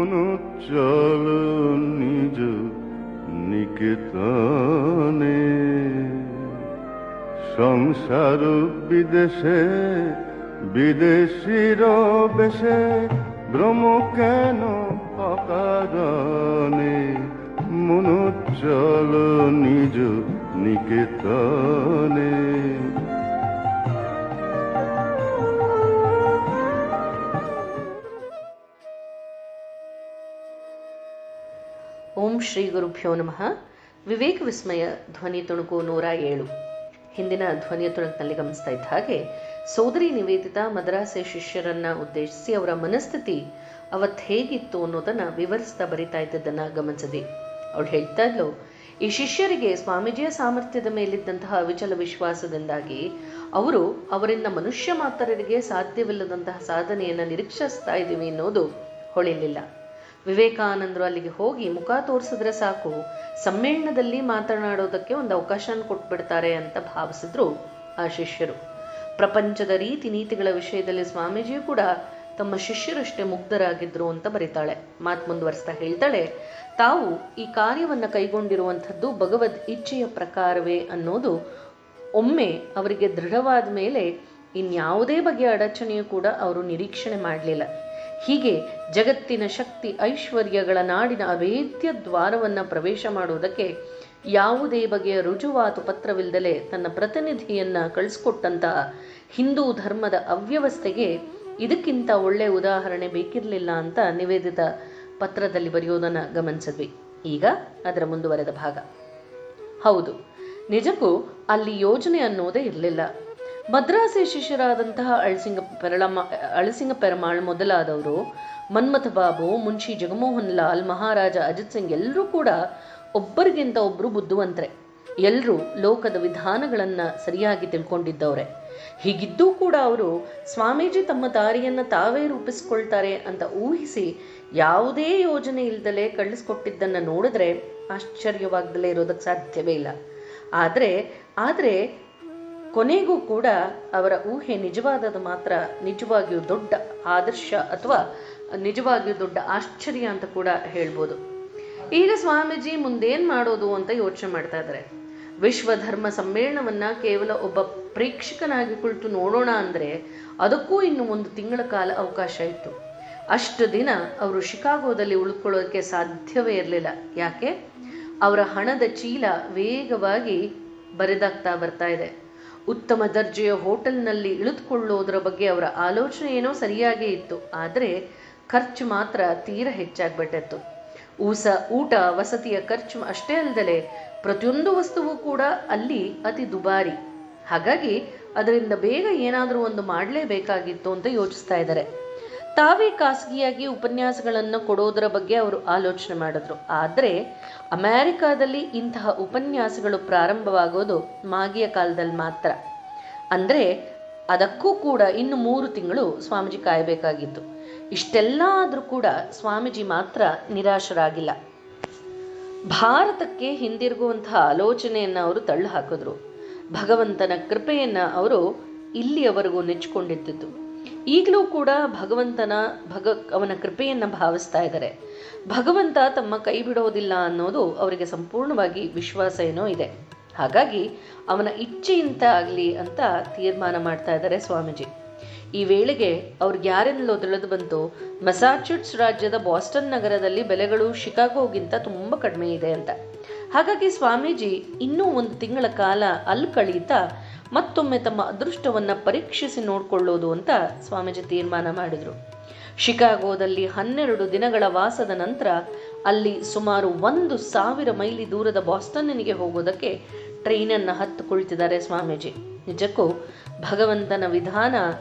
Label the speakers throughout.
Speaker 1: মনো চল নিজ নিকেতনে, সংসার বিদেশে বিদেশির বেশে, ভ্রম কেন অকারণে, মনো চল নিজ নিকেতনে।
Speaker 2: ಓಂ ಶ್ರೀ ಗುರುಭ್ಯೋ ನಮಃ. ವಿವೇಕ ವಿಸ್ಮಯ ಧ್ವನಿ ತುಣುಕು 107. ಹಿಂದಿನ ಧ್ವನಿಯ ತುಣುಕಿನಲ್ಲಿ ಗಮನಿಸ್ತಾ ಇದ್ದ ಹಾಗೆ ಸೋದರಿ ನಿವೇದಿತಾ ಮದ್ರಾಸೆ ಶಿಷ್ಯರನ್ನ ಉದ್ದೇಶಿಸಿ ಅವರ ಮನಸ್ಥಿತಿ ಅವತ್ತು ಹೇಗಿತ್ತು ಅನ್ನೋದನ್ನ ವಿವರಿಸ್ತಾ ಬರಿತಾ ಇದ್ದದನ್ನ ಗಮನಿಸಿದ್ವಿ. ಅವಳು ಹೇಳ್ತಾ ಇದ್ಲು, ಈ ಶಿಷ್ಯರಿಗೆ ಸ್ವಾಮೀಜಿಯ ಸಾಮರ್ಥ್ಯದ ಮೇಲಿದ್ದಂತಹ ಅವಿಚಲ ವಿಶ್ವಾಸದಿಂದಾಗಿ ಅವರಿಂದ ಮನುಷ್ಯ ಮಾತ್ರರಿಗೆ ಸಾಧ್ಯವಿಲ್ಲದಂತಹ ಸಾಧನೆಯನ್ನು ನಿರೀಕ್ಷಿಸ್ತಾ ಇದ್ದೀವಿ ಅನ್ನೋದು ಹೊಳಿಲಿಲ್ಲ. ವಿವೇಕಾನಂದರು ಅಲ್ಲಿಗೆ ಹೋಗಿ ಮುಖ ತೋರಿಸಿದ್ರೆ ಸಾಕು, ಸಮ್ಮೇಳನದಲ್ಲಿ ಮಾತನಾಡೋದಕ್ಕೆ ಒಂದು ಅವಕಾಶ ಕೊಟ್ಬಿಡ್ತಾರೆ ಅಂತ ಭಾವಿಸಿದ್ರು ಆ ಶಿಷ್ಯರು. ಪ್ರಪಂಚದ ರೀತಿ ನೀತಿಗಳ ವಿಷಯದಲ್ಲಿ ಸ್ವಾಮೀಜಿಯು ಕೂಡ ತಮ್ಮ ಶಿಷ್ಯರಷ್ಟೇ ಮುಗ್ಧರಾಗಿದ್ರು ಅಂತ ಬರೀತಾಳೆ. ಮಾತು ಮುಂದುವರಿಸ್ತಾ ಹೇಳ್ತಾಳೆ, ತಾವು ಈ ಕಾರ್ಯವನ್ನು ಕೈಗೊಂಡಿರುವಂಥದ್ದು ಭಗವದ್ ಇಚ್ಛೆಯ ಪ್ರಕಾರವೇ ಅನ್ನೋದು ಒಮ್ಮೆ ಅವರಿಗೆ ದೃಢವಾದ ಮೇಲೆ ಇನ್ಯಾವುದೇ ಬಗೆಯ ಅಡಚಣೆಯು ಕೂಡ ಅವರು ನಿರೀಕ್ಷಣೆ ಮಾಡಲಿಲ್ಲ. ಹೀಗೆ ಜಗತ್ತಿನ ಶಕ್ತಿ ಐಶ್ವರ್ಯಗಳ ನಾಡಿನ ಅಭೇದ್ಯ ದ್ವಾರವನ್ನು ಪ್ರವೇಶ ಮಾಡುವುದಕ್ಕೆ ಯಾವುದೇ ಬಗೆಯ ರುಜುವಾತು ಪತ್ರವಿಲ್ಲದಲೇ ತನ್ನ ಪ್ರತಿನಿಧಿಯನ್ನ ಕಳಿಸ್ಕೊಟ್ಟಂತಹ ಹಿಂದೂ ಧರ್ಮದ ಅವ್ಯವಸ್ಥೆಗೆ ಇದಕ್ಕಿಂತ ಒಳ್ಳೆಯ ಉದಾಹರಣೆ ಬೇಕಿರಲಿಲ್ಲ ಅಂತ ನಿವೇದಿತ ಪತ್ರದಲ್ಲಿ ಬರೆಯೋದನ್ನು ಗಮನಿಸಿದ್ವಿ. ಈಗ ಅದರ ಮುಂದುವರೆದ ಭಾಗ. ಹೌದು, ನಿಜಕ್ಕೂ ಅಲ್ಲಿ ಯೋಜನೆ ಅನ್ನೋದೇ ಇರಲಿಲ್ಲ. ಮದ್ರಾಸೆ ಶಿಷ್ಯರಾದಂತಹ ಅಳಸಿಂಗ ಪೆರಮಾಳ್ ಮೊದಲಾದವರು, ಮನ್ಮಥ ಬಾಬು, ಮುನ್ಷಿ ಜಗಮೋಹನ್ ಲಾಲ್, ಮಹಾರಾಜ ಅಜಿತ್ ಸಿಂಗ್ ಎಲ್ಲರೂ ಕೂಡ ಒಬ್ಬರಿಗಿಂತ ಒಬ್ಬರು ಬುದ್ಧಿವಂತರೆ. ಎಲ್ಲರೂ ಲೋಕದ ವಿಧಾನಗಳನ್ನು ಸರಿಯಾಗಿ ತಿಳ್ಕೊಂಡಿದ್ದವ್ರೆ. ಹೀಗಿದ್ದೂ ಕೂಡ ಅವರು ಸ್ವಾಮೀಜಿ ತಮ್ಮ ದಾರಿಯನ್ನು ತಾವೇ ರೂಪಿಸ್ಕೊಳ್ತಾರೆ ಅಂತ ಊಹಿಸಿ ಯಾವುದೇ ಯೋಜನೆ ಇಲ್ದಲೇ ಕಳಿಸ್ಕೊಟ್ಟಿದ್ದನ್ನು ನೋಡಿದ್ರೆ ಆಶ್ಚರ್ಯವಾಗ್ದಲೇ ಇರೋದಕ್ಕೆ ಸಾಧ್ಯವೇ ಇಲ್ಲ. ಆದರೆ ಕೊನೆಗೂ ಕೂಡ ಅವರ ಊಹೆ ನಿಜವಾದದ್ದು ಮಾತ್ರ ನಿಜವಾಗಿಯೂ ದೊಡ್ಡ ಆದರ್ಶ ಅಥವಾ ನಿಜವಾಗಿಯೂ ದೊಡ್ಡ ಆಶ್ಚರ್ಯ ಅಂತ ಕೂಡ ಹೇಳ್ಬೋದು. ಈಗ ಸ್ವಾಮೀಜಿ ಮುಂದೇನು ಮಾಡೋದು ಅಂತ ಯೋಚನೆ ಮಾಡ್ತಾ ಇದ್ದಾರೆ. ವಿಶ್ವ ಧರ್ಮ ಸಮ್ಮೇಳನವನ್ನ ಕೇವಲ ಒಬ್ಬ ಪ್ರೇಕ್ಷಕನಾಗಿ ಕುಳಿತು ನೋಡೋಣ ಅಂದರೆ ಅದಕ್ಕೂ ಇನ್ನು 1 ತಿಂಗಳ ಕಾಲ ಅವಕಾಶ ಇತ್ತು. ಅಷ್ಟು ದಿನ ಅವರು ಶಿಕಾಗೋದಲ್ಲಿ ಉಳ್ಕೊಳ್ಳೋದಕ್ಕೆ ಸಾಧ್ಯವೇ ಇರಲಿಲ್ಲ. ಯಾಕೆ? ಅವರ ಹಣದ ಚೀಲ ವೇಗವಾಗಿ ಬರಿದಾಗ್ತಾ ಬರ್ತಾ ಇದೆ. ಉತ್ತಮ ದರ್ಜೆಯ ಹೋಟೆಲ್ನಲ್ಲಿ ಇಳಿದುಕೊಳ್ಳೋದ್ರ ಬಗ್ಗೆ ಅವರ ಆಲೋಚನೆ ಏನೋ ಸರಿಯಾಗೇ ಇತ್ತು, ಆದರೆ ಖರ್ಚು ಮಾತ್ರ ತೀರ ಹೆಚ್ಚಾಗ್ಬಿಟ್ಟಿತ್ತು. ಊಟ ವಸತಿಯ ಖರ್ಚು ಅಷ್ಟೇ ಅಲ್ಲದೆ ಪ್ರತಿಯೊಂದು ವಸ್ತುವು ಕೂಡ ಅಲ್ಲಿ ಅತಿ ದುಬಾರಿ. ಹಾಗಾಗಿ ಅದರಿಂದ ಬೇಗ ಏನಾದರೂ ಒಂದು ಮಾಡಲೇಬೇಕಾಗಿತ್ತು ಅಂತ ಯೋಚಿಸ್ತಾ ಇದ್ದಾರೆ. ತಾವೇ ಖಾಸಗಿಯಾಗಿ ಉಪನ್ಯಾಸಗಳನ್ನು ಕೊಡೋದರ ಬಗ್ಗೆ ಅವರು ಆಲೋಚನೆ ಮಾಡಿದ್ರು. ಆದರೆ ಅಮೆರಿಕಾದಲ್ಲಿ ಇಂತಹ ಉಪನ್ಯಾಸಗಳು ಪ್ರಾರಂಭವಾಗೋದು ಮಾಗಿಯ ಕಾಲದಲ್ಲಿ ಮಾತ್ರ. ಅಂದರೆ ಅದಕ್ಕೂ ಕೂಡ ಇನ್ನು 3 ತಿಂಗಳು ಸ್ವಾಮೀಜಿ ಕಾಯಬೇಕಾಗಿತ್ತು. ಇಷ್ಟೆಲ್ಲ ಆದರೂ ಕೂಡ ಸ್ವಾಮೀಜಿ ಮಾತ್ರ ನಿರಾಶರಾಗಿಲ್ಲ. ಭಾರತಕ್ಕೆ ಹಿಂದಿರುಗುವಂತಹ ಆಲೋಚನೆಯನ್ನು ಅವರು ತಳ್ಳು ಹಾಕಿದ್ರು. ಭಗವಂತನ ಕೃಪೆಯನ್ನು ಅವರು ಇಲ್ಲಿಯವರೆಗೂ ನೆಚ್ಚಿಕೊಂಡಿದ್ದು. ಈಗಲೂ ಕೂಡ ಅವನ ಕೃಪೆಯನ್ನು ಭಾವಿಸ್ತಾ ಇದ್ದಾರೆ. ಭಗವಂತ ತಮ್ಮ ಕೈ ಬಿಡೋದಿಲ್ಲ ಅನ್ನೋದು ಅವರಿಗೆ ಸಂಪೂರ್ಣವಾಗಿ ವಿಶ್ವಾಸ ಏನೋ ಇದೆ. ಹಾಗಾಗಿ ಅವನ ಇಚ್ಛೆಯಿಂದ ಆಗಲಿ ಅಂತ ತೀರ್ಮಾನ ಮಾಡ್ತಾ ಇದ್ದಾರೆ ಸ್ವಾಮೀಜಿ. ಈ ವೇಳೆಗೆ ಅವ್ರಿಗೆ ಯಾರೆಲ್ಲೋ ತಿಳಿದು ಬಂತು, ಮೆಸಾಚ್ಯುಸೆಟ್ಸ್ ರಾಜ್ಯದ ಬಾಸ್ಟನ್ ನಗರದಲ್ಲಿ ಬೆಲೆಗಳು ಶಿಕಾಗೋಗಿಂತ ತುಂಬ ಕಡಿಮೆ ಇದೆ ಅಂತ. ಹಾಗಾಗಿ ಸ್ವಾಮೀಜಿ ಇನ್ನೂ 1 ತಿಂಗಳ ಕಾಲ ಅಲ್ಲಿ ಕಳೀತಾ ಮತ್ತೊಮ್ಮೆ ತಮ್ಮ ಅದೃಷ್ಟವನ್ನು ಪರೀಕ್ಷಿಸಿ ನೋಡಿಕೊಳ್ಳೋದು ಅಂತ ಸ್ವಾಮೀಜಿ ತೀರ್ಮಾನ ಮಾಡಿದರು. ಶಿಕಾಗೋದಲ್ಲಿ 12 ದಿನಗಳ ವಾಸದ ನಂತರ ಅಲ್ಲಿ ಸುಮಾರು 1,000 ಮೈಲಿ ದೂರದ ಬಾಸ್ಟನ್ನಿಗೆ ಹೋಗೋದಕ್ಕೆ ಟ್ರೈನನ್ನು ಹತ್ತು ಕುಳಿತಿದ್ದಾರೆ ಸ್ವಾಮೀಜಿ. ನಿಜಕ್ಕೂ ಭಗವಂತನ ವಿಧಾನ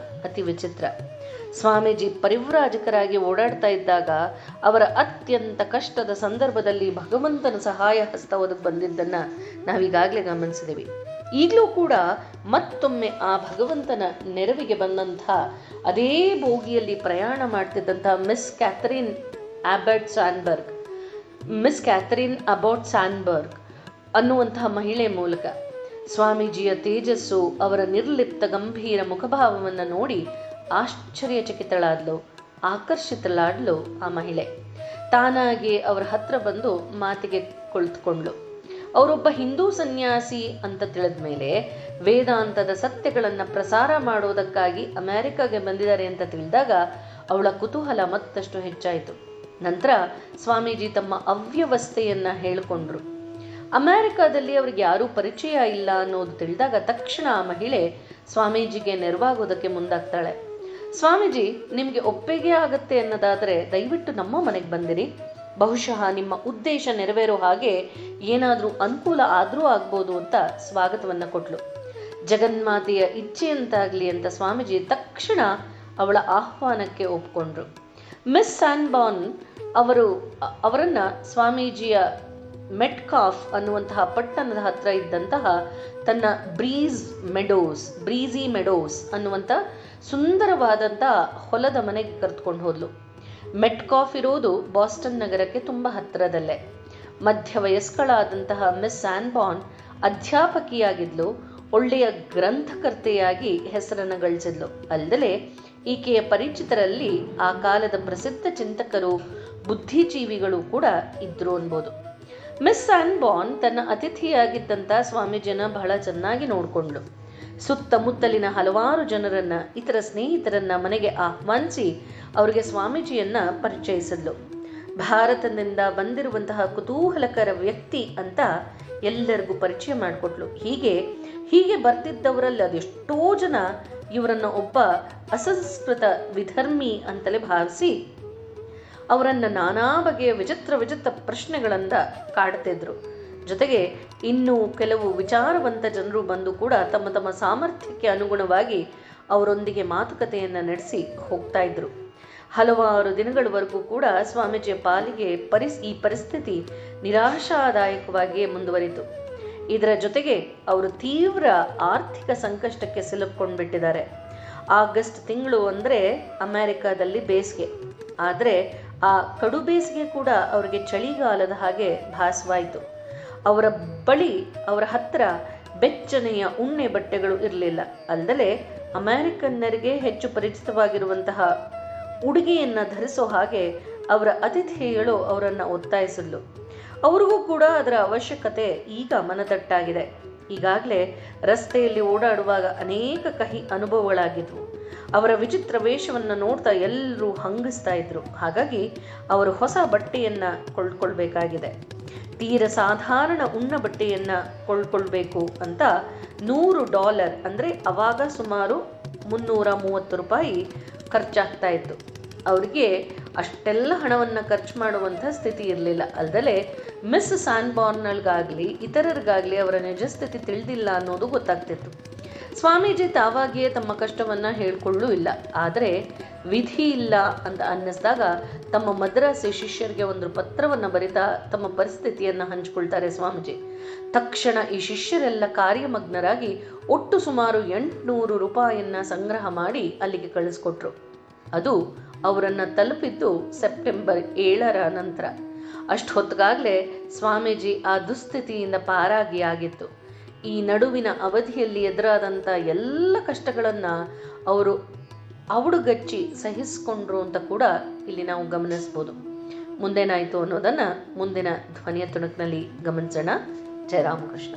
Speaker 2: ಅತಿ ವಿಚಿತ್ರ. ಸ್ವಾಮೀಜಿ ಪರಿವ್ರಾಜಕರಾಗಿ ಓಡಾಡ್ತಾ ಇದ್ದಾಗ ಅವರ ಅತ್ಯಂತ ಕಷ್ಟದ ಸಂದರ್ಭದಲ್ಲಿ ಭಗವಂತನ ಸಹಾಯ ಹಸ್ತ ಒದಗಿ ಬಂದಿದ್ದನ್ನು ನಾವೀಗಾಗಲೇ ಗಮನಿಸಿದ್ದೀವಿ. ಈಗಲೂ ಕೂಡ ಮತ್ತೊಮ್ಮೆ ಆ ಭಗವಂತನ ನೆರವಿಗೆ ಬಂದಂಥ ಅದೇ ಬೋಗಿಯಲ್ಲಿ ಪ್ರಯಾಣ ಮಾಡ್ತಿದ್ದಂಥ ಮಿಸ್ ಕ್ಯಾಥರಿನ್ ಅಬಾಟ್ ಸ್ಯಾನ್ಬರ್ಗ್ ಅನ್ನುವಂತಹ ಮಹಿಳೆ ಮೂಲಕ ಸ್ವಾಮೀಜಿಯ ತೇಜಸ್ಸು, ಅವರ ನಿರ್ಲಿಪ್ತ ಗಂಭೀರ ಮುಖಭಾವವನ್ನು ನೋಡಿ ಆಶ್ಚರ್ಯಚಕಿತಳಾದ್ಲು, ಆಕರ್ಷಿತಳಾದ್ಲು ಆ ಮಹಿಳೆ. ತಾನಾಗಿ ಅವರ ಹತ್ರ ಬಂದು ಮಾತಿಗೆ ಕುಳಿತುಕೊಂಡ್ಳು. ಅವರೊಬ್ಬ ಹಿಂದೂ ಸನ್ಯಾಸಿ ಅಂತ ತಿಳಿದ ಮೇಲೆ ವೇದಾಂತದ ಸತ್ಯಗಳನ್ನು ಪ್ರಸಾರ ಮಾಡೋದಕ್ಕಾಗಿ ಅಮೆರಿಕಾಗೆ ಬಂದಿದ್ದಾರೆ ಅಂತ ತಿಳಿದಾಗ ಅವಳ ಕುತೂಹಲ ಮತ್ತಷ್ಟು ಹೆಚ್ಚಾಯಿತು. ನಂತರ ಸ್ವಾಮೀಜಿ ತಮ್ಮ ಅವ್ಯವಸ್ಥೆಯನ್ನ ಹೇಳಿಕೊಂಡ್ರು. ಅಮೆರಿಕಾದಲ್ಲಿ ಅವ್ರಿಗೆ ಯಾರೂ ಪರಿಚಯ ಇಲ್ಲ ಅನ್ನೋದು ತಿಳಿದಾಗ ತಕ್ಷಣ ಆ ಮಹಿಳೆ ಸ್ವಾಮೀಜಿಗೆ ನೆರವಾಗೋದಕ್ಕೆ ಮುಂದಾಗ್ತಾಳೆ. ಸ್ವಾಮೀಜಿ, ನಿಮಗೆ ಒಪ್ಪಿಗೆ ಆಗತ್ತೆ ಅನ್ನೋದಾದರೆ ದಯವಿಟ್ಟು ನಮ್ಮ ಮನೆಗೆ ಬಂದಿರಿ. ಬಹುಶಃ ನಿಮ್ಮ ಉದ್ದೇಶ ನೆರವೇರೋ ಹಾಗೆ ಏನಾದರೂ ಅನುಕೂಲ ಆದರೂ ಆಗ್ಬೋದು ಅಂತ ಸ್ವಾಗತವನ್ನು ಕೊಟ್ಲು. ಜಗನ್ಮಾತೆಯ ಇಚ್ಛೆಯಂತಾಗಲಿ ಅಂತ ಸ್ವಾಮೀಜಿ ತಕ್ಷಣ ಅವಳ ಆಹ್ವಾನಕ್ಕೆ ಒಪ್ಕೊಂಡ್ರು. ಮಿಸ್ ಸ್ಯಾನ್ಬಾರ್ನ್ ಅವರನ್ನ ಸ್ವಾಮೀಜಿಯ ಮೆಟ್ಕಾಫ್ ಅನ್ನುವಂತಹ ಪಟ್ಟಣದ ಹತ್ರ ಇದ್ದಂತಹ ತನ್ನ ಬ್ರೀಝಿ ಮೆಡೋಸ್ ಅನ್ನುವಂಥ ಸುಂದರವಾದಂಥ ಹೊಲದ ಮನೆಗೆ ಕರೆದುಕೊಂಡು ಹೋದ್ಲು. ಮೆಟ್ಕಾಫ್ ಇರೋದು ಬಾಸ್ಟನ್ ನಗರಕ್ಕೆ ತುಂಬ ಹತ್ತಿರದಲ್ಲೇ. ಮಧ್ಯವಯಸ್ಕಳಾದಂತಹ ಮಿಸ್ ಸ್ಯಾನ್ಬಾರ್ನ್ ಅಧ್ಯಾಪಕಿಯಾಗಿದ್ಲು. ಒಳ್ಳೆಯ ಗ್ರಂಥಕರ್ತೆಯಾಗಿ ಹೆಸರನ್ನು ಗಳಿಸಿದ್ಲು. ಅಲ್ಲದೆ ಈಕೆಯ ಪರಿಚಿತರಲ್ಲಿ ಆ ಕಾಲದ ಪ್ರಸಿದ್ಧ ಚಿಂತಕರು, ಬುದ್ಧಿಜೀವಿಗಳು ಕೂಡ ಇದ್ರು ಅನ್ಬೋದು. ಮಿಸ್ ಸ್ಯಾನ್ಬಾರ್ನ್ ತನ್ನ ಅತಿಥಿಯಾಗಿದ್ದಂಥ ಸ್ವಾಮೀಜಿಯನ್ನ ಬಹಳ ಚೆನ್ನಾಗಿ ನೋಡಿಕೊಂಡ್ಳು. ಸುತ್ತಮುತ್ತಲಿನ ಹಲವಾರು ಜನರನ್ನ, ಇತರ ಸ್ನೇಹಿತರನ್ನ ಮನೆಗೆ ಆಹ್ವಾನಿಸಿ ಅವರಿಗೆ ಸ್ವಾಮೀಜಿಯನ್ನ ಪರಿಚಯಿಸಿದ್ಲು. ಭಾರತದಿಂದ ಬಂದಿರುವಂತಹ ಕುತೂಹಲಕರ ವ್ಯಕ್ತಿ ಅಂತ ಎಲ್ಲರಿಗೂ ಪರಿಚಯ ಮಾಡಿಕೊಟ್ಲು. ಹೀಗೆ ಬರ್ತಿದ್ದವರಲ್ಲಿ ಅದೆಷ್ಟೋ ಜನ ಇವರನ್ನ ಒಬ್ಬ ಅಸಂಸ್ಕೃತ ವಿಧರ್ಮಿ ಅಂತಲೇ ಭಾವಿಸಿ ಅವರನ್ನ ನಾನಾ ಬಗೆಯ ವಿಚಿತ್ರ ಪ್ರಶ್ನೆಗಳಿಂದ ಕಾಡ್ತಿದ್ರು. ಜೊತೆಗೆ ಇನ್ನು ಕೆಲವು ವಿಚಾರವಂತ ಜನರು ಬಂದು ಕೂಡ ತಮ್ಮ ಸಾಮರ್ಥ್ಯಕ್ಕೆ ಅನುಗುಣವಾಗಿ ಅವರೊಂದಿಗೆ ಮಾತುಕತೆಯನ್ನು ನಡೆಸಿ ಹೋಗ್ತಾ ಇದ್ರು. ಹಲವಾರು ದಿನಗಳವರೆಗೂ ಕೂಡ ಸ್ವಾಮೀಜಿಯ ಪಾಲಿಗೆ ಈ ಪರಿಸ್ಥಿತಿ ನಿರಾಶಾದಾಯಕವಾಗಿಯೇ ಮುಂದುವರಿತು. ಇದರ ಜೊತೆಗೆ ಅವರು ತೀವ್ರ ಆರ್ಥಿಕ ಸಂಕಷ್ಟಕ್ಕೆ ಸಿಲುಕೊಂಡ್ಬಿಟ್ಟಿದ್ದಾರೆ. ಆಗಸ್ಟ್ ತಿಂಗಳು ಅಂದರೆ ಅಮೆರಿಕಾದಲ್ಲಿ ಬೇಸಿಗೆ, ಆದರೆ ಆ ಕಡು ಬೇಸಿಗೆ ಕೂಡ ಅವರಿಗೆ ಚಳಿಗಾಲದ ಹಾಗೆ ಭಾಸವಾಯಿತು. ಅವರ ಹತ್ರ ಬೆಚ್ಚನೆಯ ಉಣ್ಣೆ ಬಟ್ಟೆಗಳು ಇರಲಿಲ್ಲ. ಅಲ್ಲದೆ ಅಮೆರಿಕನ್ನರಿಗೆ ಹೆಚ್ಚು ಪರಿಚಿತವಾಗಿರುವಂತಹ ಉಡುಗೆಯನ್ನ ಧರಿಸೋ ಹಾಗೆ ಅವರ ಅತಿಥಿಗಳು ಅವರನ್ನು ಒತ್ತಾಯಿಸಿದ್ಲು. ಅವ್ರಿಗೂ ಕೂಡ ಅದರ ಅವಶ್ಯಕತೆ ಈಗ ಮನದಟ್ಟಾಗಿದೆ. ಈಗಾಗಲೇ ರಸ್ತೆಯಲ್ಲಿ ಓಡಾಡುವಾಗ ಅನೇಕ ಕಹಿ ಅನುಭವಗಳಾಗಿದ್ವು. ಅವರ ವಿಚಿತ್ರ ವೇಷವನ್ನು ನೋಡ್ತಾ ಎಲ್ಲರೂ ಹಂಗಿಸ್ತಾ ಇದ್ರು. ಹಾಗಾಗಿ ಅವರು ಹೊಸ ಬಟ್ಟೆಯನ್ನ ಕೊಳ್ಳಬೇಕಾಗಿದೆ. ತೀರ ಸಾಧಾರಣ ಉಣ್ಣ ಬಟ್ಟೆಯನ್ನ ಕೊಳ್ಳಬೇಕು ಅಂತ $100 ಅಂದರೆ ಅವಾಗ ಸುಮಾರು $330 ಖರ್ಚಾಗ್ತಾ ಇತ್ತು. ಅವರಿಗೆ ಅಷ್ಟೆಲ್ಲ ಹಣವನ್ನು ಖರ್ಚು ಮಾಡುವಂಥ ಸ್ಥಿತಿ ಇರಲಿಲ್ಲ. ಅಲ್ಲದೆ ಮಿಸ್ ಸ್ಯಾನ್ಬಾರ್ನ್ಗಾಗಲಿ ಇತರರಿಗಾಗಲಿ ಅವರ ನಿಜ ಸ್ಥಿತಿ ತಿಳಿದಿಲ್ಲ ಅನ್ನೋದು ಗೊತ್ತಾಗ್ತಿತ್ತು. ಸ್ವಾಮೀಜಿ ತಾವಾಗಿಯೇ ತಮ್ಮ ಕಷ್ಟವನ್ನು ಹೇಳ್ಕೊಳ್ಳೂ ಇಲ್ಲ. ಆದರೆ ವಿಧಿ ಇಲ್ಲ ಅಂತ ಅನ್ನಿಸಿದಾಗ ತಮ್ಮ ಮದ್ರಾಸಿ ಶಿಷ್ಯರಿಗೆ ಒಂದು ಪತ್ರವನ್ನು ಬರಿತಾ ತಮ್ಮ ಪರಿಸ್ಥಿತಿಯನ್ನು ಹಂಚಿಕೊಳ್ತಾರೆ ಸ್ವಾಮೀಜಿ. ತಕ್ಷಣ ಈ ಶಿಷ್ಯರೆಲ್ಲ ಕಾರ್ಯಮಗ್ನರಾಗಿ ಒಟ್ಟು ಸುಮಾರು $800 ಸಂಗ್ರಹ ಮಾಡಿ ಅಲ್ಲಿಗೆ ಕಳಿಸ್ಕೊಟ್ರು. ಅದು ಅವರನ್ನು ತಲುಪಿದ್ದು ಸೆಪ್ಟೆಂಬರ್ 7 ನಂತರ. ಅಷ್ಟು ಹೊತ್ತಿಗಾಗಲೇ ಸ್ವಾಮೀಜಿ ಆ ದುಸ್ಥಿತಿಯಿಂದ ಪಾರಾಗಿ ಆಗಿತ್ತು. ಈ ನಡುವಿನ ಅವಧಿಯಲ್ಲಿ ಎದುರಾದಂಥ ಎಲ್ಲ ಕಷ್ಟಗಳನ್ನು ಅವರು ಅವಡುಗಚ್ಚಿ ಸಹಿಸಿಕೊಂಡ್ರು ಅಂತ ಕೂಡ ಇಲ್ಲಿ ನಾವು ಗಮನಿಸ್ಬೋದು. ಮುಂದೇನಾಯಿತು ಅನ್ನೋದನ್ನು ಮುಂದಿನ ಧ್ವನಿಯ ತುಣುಕಿನಲ್ಲಿ ಗಮನಿಸೋಣ. ಜಯ ರಾಮಕೃಷ್ಣ.